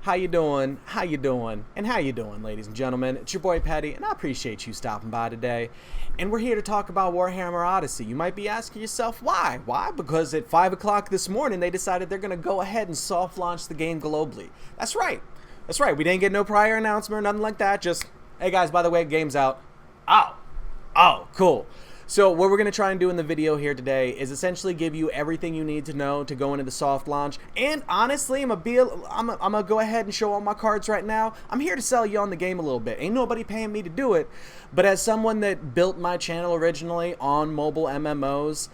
How you doing? How you doing? And how you doing, ladies and gentlemen? It's your boy Petty, and I appreciate you stopping by today. And we're here to talk about Warhammer Odyssey. You might be asking yourself, why? Why? Because at 5 o'clock this morning, they decided they're going to go ahead and soft launch the game globally. That's right. That's right. We didn't get no prior announcement or nothing like that. Just, hey guys, by the way, game's out. Oh, cool. So what we're going to try and do in the video here today is essentially give you everything you need to know to go into the soft launch. And honestly, I'm gonna go ahead and show all my cards right now. I'm here to sell you on the game a little bit. Ain't nobody paying me to do it. But as someone that built my channel originally on mobile MMOs,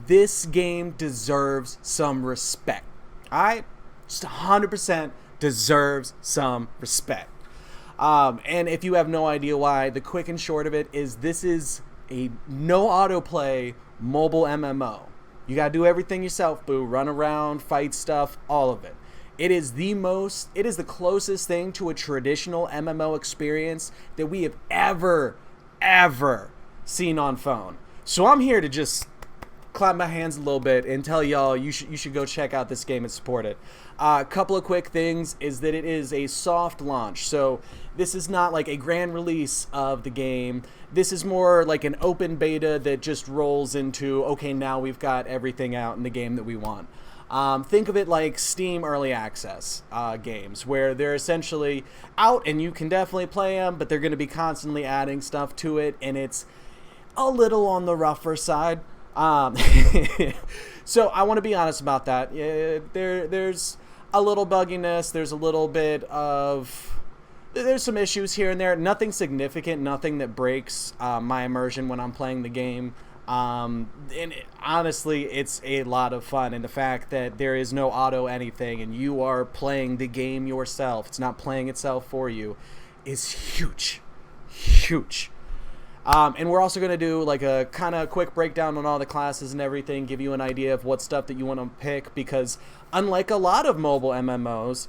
this game deserves some respect. Alright? Just 100% deserves some respect. And if you have no idea why, the quick and short of it is this is a no autoplay mobile MMO. You gotta do everything yourself, boo. Run around, fight stuff, all of it. It is the closest thing to a traditional MMO experience that we have ever seen on phone. So I'm here to just clap my hands a little bit and tell y'all you should go check out this game and support it. A couple of quick things is that it is a soft launch, so this is not like a grand release of the game. This is more like an open beta that just rolls into, okay, now we've got everything out in the game that we want. Think of it like Steam Early Access games, where they're essentially out and you can definitely play them, but they're going to be constantly adding stuff to it, and it's a little on the rougher side. So I want to be honest about that. There's a little bugginess, there's a little bit of, there's some issues here and there, nothing significant, nothing that breaks my immersion when I'm playing the game. Honestly, it's a lot of fun, and the fact that there is no auto anything and you are playing the game yourself, it's not playing itself for you, is huge. And we're also going to do like a kind of quick breakdown on all the classes and everything, give you an idea of what stuff that you want to pick, because unlike a lot of mobile MMOs,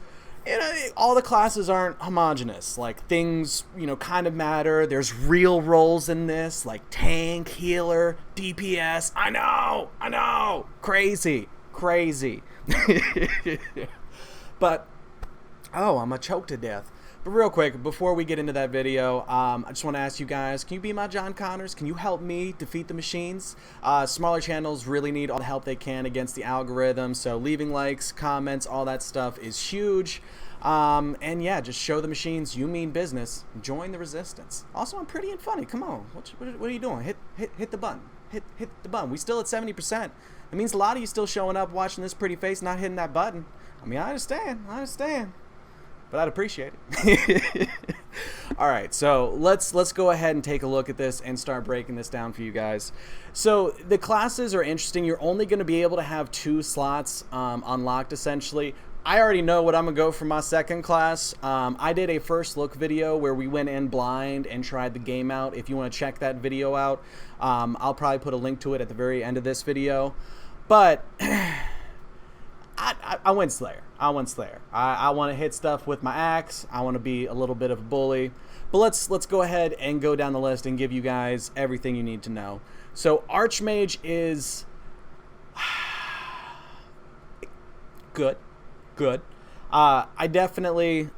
all the classes aren't homogenous. Like, things, kind of matter. There's real roles in this, like tank, healer, DPS. I know. Crazy. But, I'm going to choke to death. But real quick, before we get into that video, I just want to ask you guys, can you be my John Connors? Can you help me defeat the machines? Smaller channels really need all the help they can against the algorithm, so leaving likes, comments, all that stuff is huge. And yeah, just show the machines you mean business. Join the resistance. Also, I'm pretty and funny. Come on. What are you doing? Hit the button. Hit the button. We still at 70%. That means a lot of you still showing up, watching this pretty face, not hitting that button. I mean, I understand. But I'd appreciate it. Alright, so let's go ahead and take a look at this and start breaking this down for you guys. So the classes are interesting. You're only going to be able to have 2 slots unlocked, essentially. I already know what I'm going to go for my second class. I did a first look video where we went in blind and tried the game out. If you want to check that video out, I'll probably put a link to it at the very end of this video. But I went Slayer. I want to hit stuff with my axe. I want to be a little bit of a bully. But let's go ahead and go down the list and give you guys everything you need to know. So Archmage is good. I definitely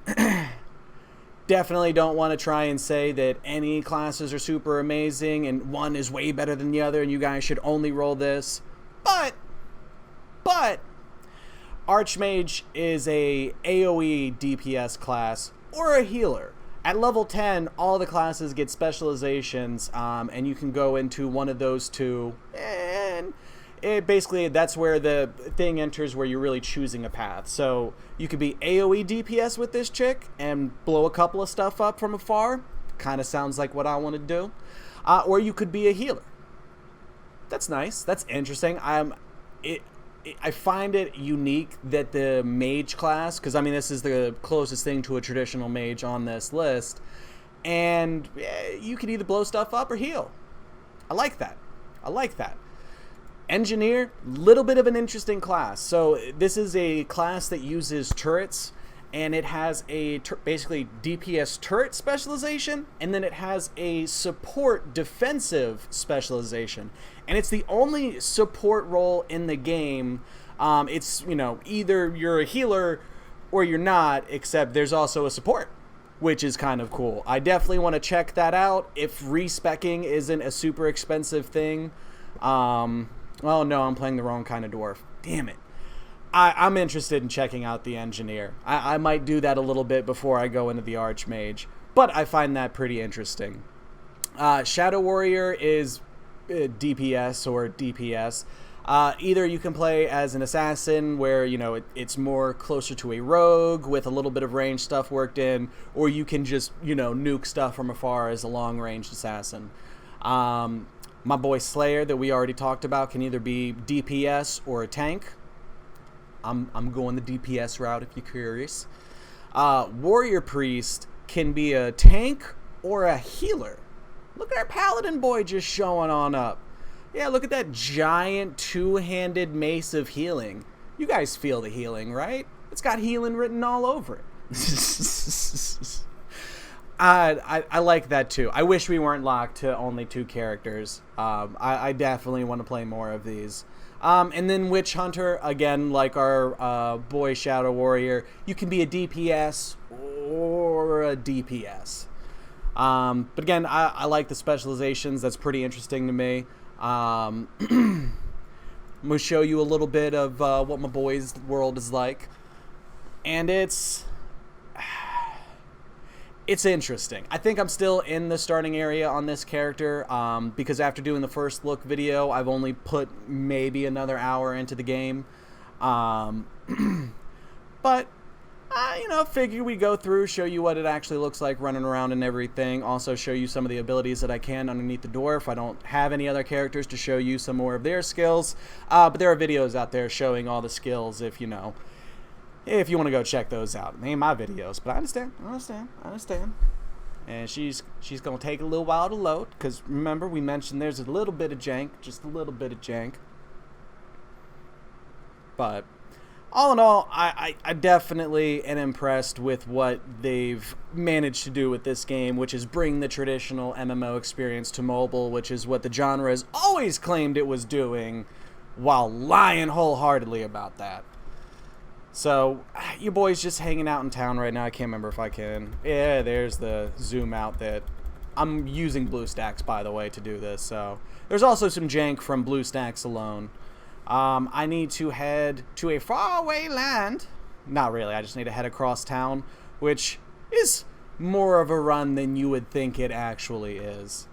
don't want to try and say that any classes are super amazing and one is way better than the other and you guys should only roll this. But Archmage is a AoE DPS class or a healer. At level 10, all the classes get specializations, and you can go into one of those two, and basically that's where the thing enters where you're really choosing a path. So you could be AoE DPS with this chick and blow a couple of stuff up from afar. Kind of sounds like what I want to do. Or you could be a healer. That's nice. That's interesting. I find it unique that the mage class, because I mean this is the closest thing to a traditional mage on this list, and you can either blow stuff up or heal. I like that. Engineer, little bit of an interesting class. So this is a class that uses turrets, and it has a basically DPS turret specialization, and then it has a support defensive specialization, and it's the only support role in the game. It's, either you're a healer or you're not, except there's also a support, which is kind of cool. I definitely want to check that out if respecking isn't a super expensive thing. Oh no, I'm playing the wrong kind of dwarf. Damn it. I'm interested in checking out the engineer. I might do that a little bit before I go into the archmage, but I find that pretty interesting. Shadow Warrior is DPS or DPS. Either you can play as an assassin where, you know, it's more closer to a rogue with a little bit of range stuff worked in, or you can just, you know, nuke stuff from afar as a long-ranged assassin. My boy Slayer that we already talked about can either be DPS or a tank. I'm going the DPS route if you're curious. Warrior Priest can be a tank or a healer. Look at our Paladin boy just showing on up. Yeah, look at that giant two-handed mace of healing. You guys feel the healing, right? It's got healing written all over it. I like that too. I wish we weren't locked to only 2 characters. I definitely want to play more of these. And then Witch Hunter, again, like our boy Shadow Warrior, you can be a DPS or a DPS. But again, I like the specializations. That's pretty interesting to me. I'm going to show you a little bit of what my boy's world is like. And it's interesting. I think I'm still in the starting area on this character because after doing the first look video, I've only put maybe another hour into the game. But you know, figure we go through, show you what it actually looks like running around and everything. Also show you some of the abilities that I can underneath the dwarf. I don't have any other characters to show you some more of their skills. But there are videos out there showing all the skills if you want to go check those out. They ain't my videos, but I understand. And she's going to take a little while to load because remember we mentioned there's a little bit of jank, just a little bit of jank. But all in all, I definitely am impressed with what they've managed to do with this game, which is bring the traditional MMO experience to mobile, which is what the genre has always claimed it was doing, while lying wholeheartedly about that. So, you boys just hanging out in town right now. I can't remember if I can. Yeah, there's the zoom out that... I'm using BlueStacks, by the way, to do this, so... There's also some jank from BlueStacks alone. I need to head to a faraway land. Not really, I just need to head across town, which is more of a run than you would think it actually is.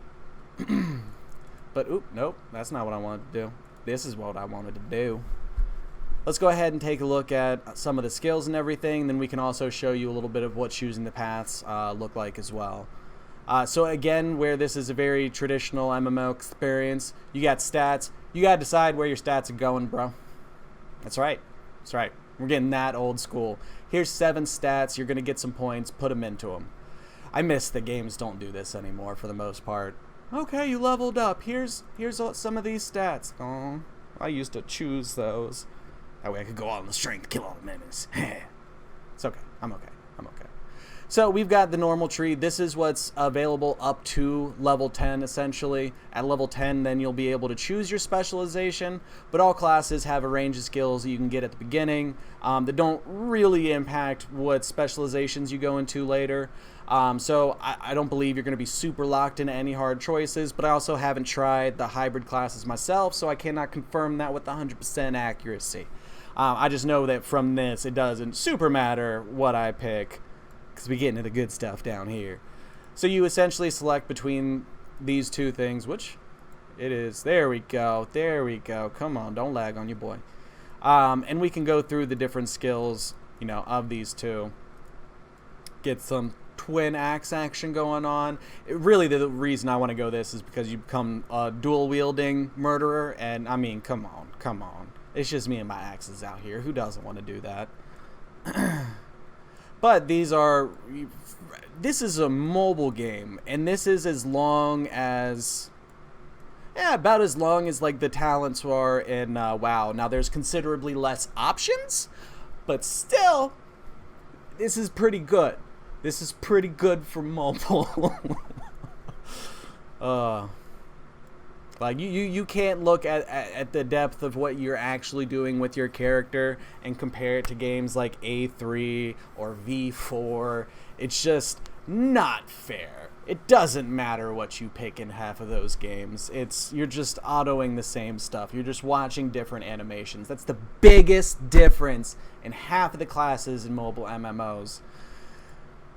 But, nope, that's not what I wanted to do. This is what I wanted to do. Let's go ahead and take a look at some of the skills and everything, then we can also show you a little bit of what choosing the paths look like as well. So again, where this is a very traditional MMO experience, you got stats. You got to decide where your stats are going, bro. That's right. That's right. We're getting that old school. Here's 7 stats. You're going to get some points. Put them into them. I miss that games don't do this anymore for the most part. Okay, you leveled up. Here's some of these stats. Oh, I used to choose those. That way I could go all in the strength, kill all the enemies. It's okay. I'm okay. So we've got the normal tree. This is what's available up to level 10, essentially. At level 10, then you'll be able to choose your specialization, but all classes have a range of skills that you can get at the beginning that don't really impact what specializations you go into later. So I don't believe you're going to be super locked into any hard choices, but I also haven't tried the hybrid classes myself, so I cannot confirm that with 100% accuracy. I just know that from this, it doesn't super matter what I pick, because we get into the good stuff down here. So you essentially select between these 2 things, which it is. There we go. There we go. Come on, don't lag on your boy. And we can go through the different skills, you know, of these 2. Get some twin axe action going on. Really, the reason I want to go this is because you become a dual-wielding murderer, and I mean, come on. It's just me and my axes out here. Who doesn't want to do that? But this is a mobile game, and this is as long as, about as long as like the talents are in WoW. Now there's considerably less options, but still, this is pretty good. This is pretty good for mobile. Like you can't look at the depth of what you're actually doing with your character and compare it to games like A3 or V4. It's just not fair. It doesn't matter what you pick in half of those games. You're just autoing the same stuff. You're just watching different animations. That's the biggest difference in half of the classes in mobile MMOs.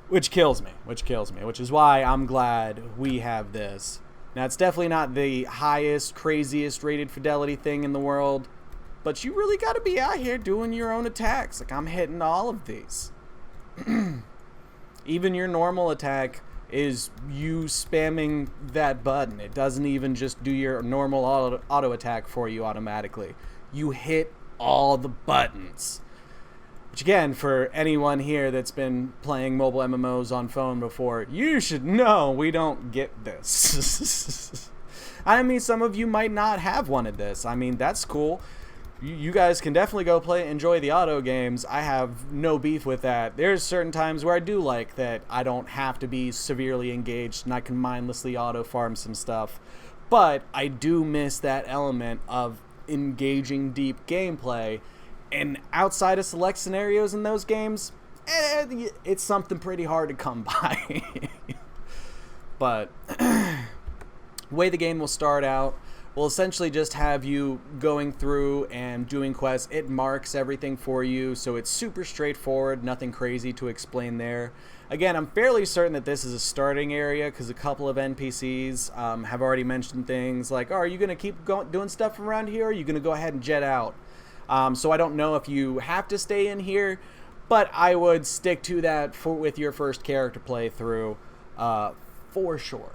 Which kills me. Which is why I'm glad we have this. Now, it's definitely not the highest, craziest rated fidelity thing in the world, but you really got to be out here doing your own attacks. Like, I'm hitting all of these. Even your normal attack is you spamming that button. It doesn't even just do your normal auto attack for you automatically. You hit all the buttons. Which, again, for anyone here that's been playing mobile MMOs on phone before, you should know we don't get this. I mean, some of you might not have wanted this. I mean, that's cool. You guys can definitely go enjoy the auto games. I have no beef with that. There's certain times where I do like that I don't have to be severely engaged and I can mindlessly auto farm some stuff. But I do miss that element of engaging deep gameplay. And outside of select scenarios in those games, it's something pretty hard to come by. But the way the game will start out will essentially just have you going through and doing quests. It marks everything for you, so it's super straightforward, nothing crazy to explain there. Again, I'm fairly certain that this is a starting area because a couple of NPCs have already mentioned things like, oh, are you going to keep doing stuff around here, or are you going to go ahead and jet out? So I don't know if you have to stay in here, but I would stick to that with your first character playthrough, for sure.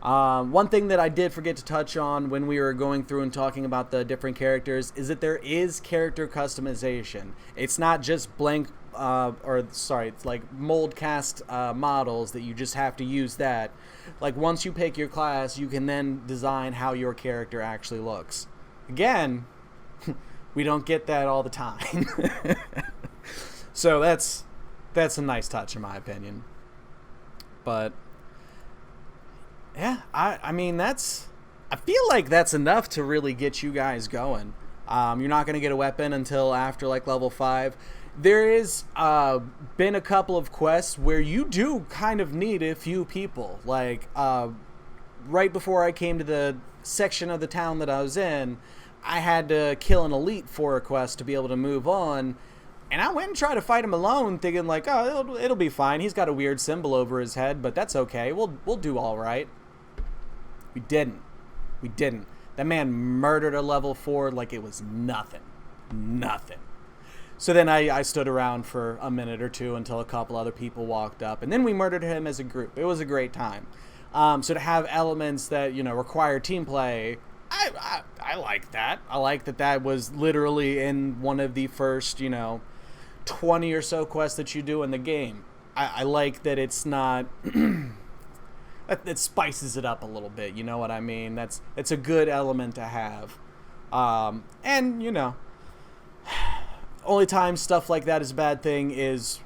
One thing that I did forget to touch on when we were going through and talking about the different characters is that there is character customization. It's not just blank, it's like mold cast models that you just have to use that. Like, once you pick your class, you can then design how your character actually looks. Again, we don't get that all the time. So that's a nice touch in my opinion. But yeah, I mean, I feel like that's enough to really get you guys going. You're not going to get a weapon until after like level 5. There is been a couple of quests where you do kind of need a few people. Like right before I came to the section of the town that I was in, I had to kill an elite for a quest to be able to move on, and I went and tried to fight him alone, thinking like, oh, it'll be fine. He's got a weird symbol over his head, but that's okay. We'll do all right. We didn't. That man murdered a level 4 like it was nothing. So then I stood around for a minute or two until a couple other people walked up, and then we murdered him as a group. It was a great time. So to have elements that, require team play, I like that. I like that was literally in one of the first, 20 or so quests that you do in the game. I like that it's not... that spices it up a little bit, you know what I mean? It's a good element to have. And, only time stuff like that is a bad thing is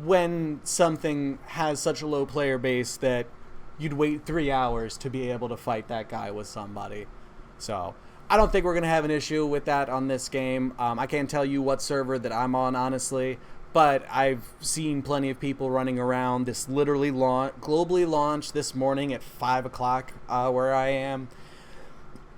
when something has such a low player base that you'd wait 3 hours to be able to fight that guy with somebody. So I don't think we're going to have an issue with that on this game. I can't tell you what server that I'm on, honestly, but I've seen plenty of people running around. This literally globally launched this morning at 5 o'clock where I am.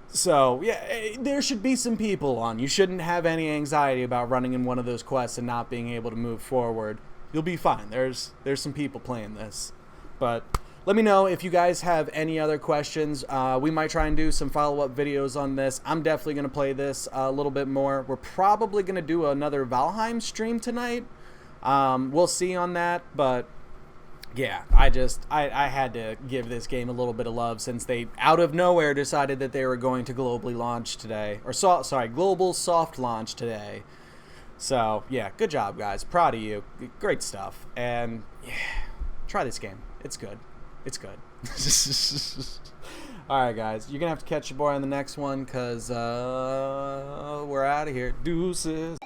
So, yeah, there should be some people on. You shouldn't have any anxiety about running in one of those quests and not being able to move forward. You'll be fine. There's some people playing this. But let me know if you guys have any other questions. We might try and do some follow-up videos on this. I'm definitely going to play this a little bit more. We're probably going to do another Valheim stream tonight. We'll see on that, but yeah, I had to give this game a little bit of love since they, out of nowhere, decided that they were going to globally launch today. Or, global soft launch today. So, yeah, good job, guys. Proud of you. Great stuff. And, yeah, try this game. It's good. It's good. Alright, guys. You're going to have to catch your boy on the next one because we're out of here. Deuces.